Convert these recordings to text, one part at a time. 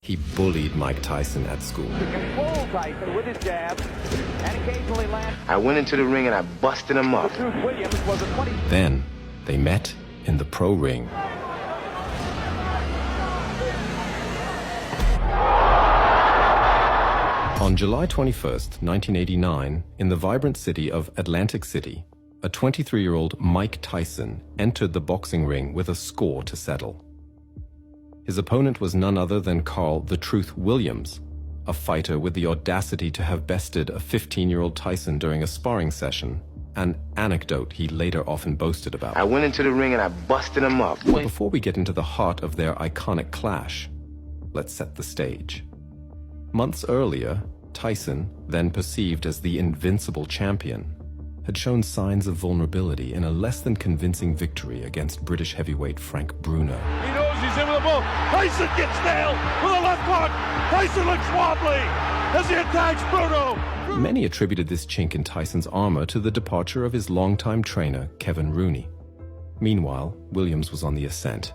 he bullied Mike Tyson at school. Control Tyson with his jab and occasionally land. I went into the ring and I busted him up. Williams was a 20. Then they met in the pro ring. On July 21st, 1989, in the vibrant city of Atlantic City, a 23-year-old Mike Tyson entered the boxing ring with a score to settle. His opponent was none other than Carl "The Truth" Williams, a fighter with the audacity to have bested a 15-year-old Tyson during a sparring session, an anecdote he later often boasted about. I went into the ring and I busted him up. But before we get into the heart of their iconic clash, let's set the stage. Months earlier, Tyson, then perceived as the invincible champion, had shown signs of vulnerability in a less than convincing victory against British heavyweight Frank Bruno. He knows he's in with a ball. Tyson gets nailed with a left hook. Tyson looks wobbly as he attacks Bruno. Many attributed this chink in Tyson's armor to the departure of his longtime trainer, Kevin Rooney. Meanwhile, Williams was on the ascent,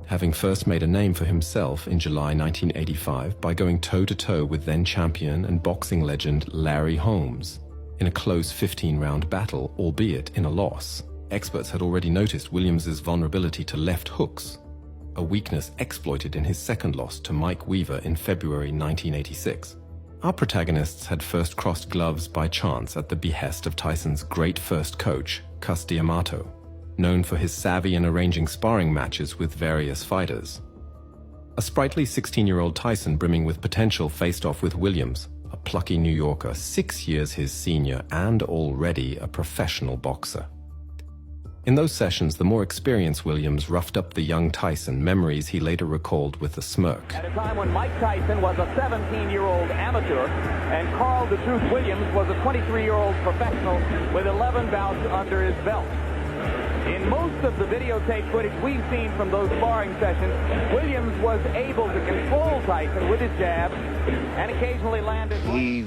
having first made a name for himself in July 1985 by going toe-to-toe with then-champion and boxing legend Larry Holmes in a close 15-round battle, albeit in a loss. Experts had already noticed Williams's vulnerability to left hooks, a weakness exploited in his second loss to Mike Weaver in February 1986. Our protagonists had first crossed gloves by chance at the behest of Tyson's great first coach, Cus D'Amato, known for his savvy in arranging sparring matches with various fighters. A sprightly 16-year-old Tyson brimming with potential faced off with Williams, a plucky New Yorker 6 years his senior and already a professional boxer. In those sessions, the more experienced Williams roughed up the young Tyson, memories he later recalled with a smirk. At a time when Mike Tyson was a 17-year-old amateur and Carl "The Truth" Williams was a 23-year-old professional with 11 bouts under his belt. In most of the videotape footage we've seen from those sparring sessions, Williams was able to control Tyson with his jab and occasionally landed. He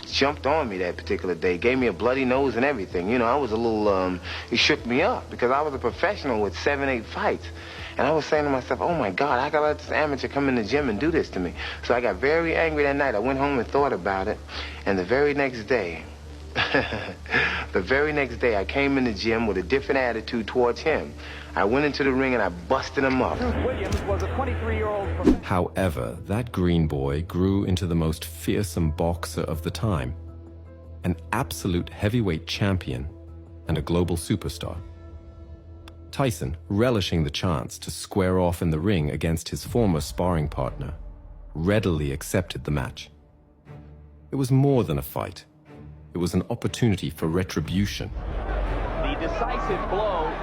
jumped on me that particular day, gave me a bloody nose and everything. You know, I was a little, he shook me up because I was a professional with 7, 8 fights. And I was saying to myself, oh my God, I gotta let this amateur come in the gym and do this to me. So I got very angry that night. I went home and thought about it. And the very next day, I came in the gym with a different attitude towards him. I went into the ring and I busted him up. Williams was a 23-year-old. However, that green boy grew into the most fearsome boxer of the time, an absolute heavyweight champion and a global superstar. Tyson, relishing the chance to square off in the ring against his former sparring partner, readily accepted the match. It was more than a fight. It was an opportunity for retribution. The decisive blow.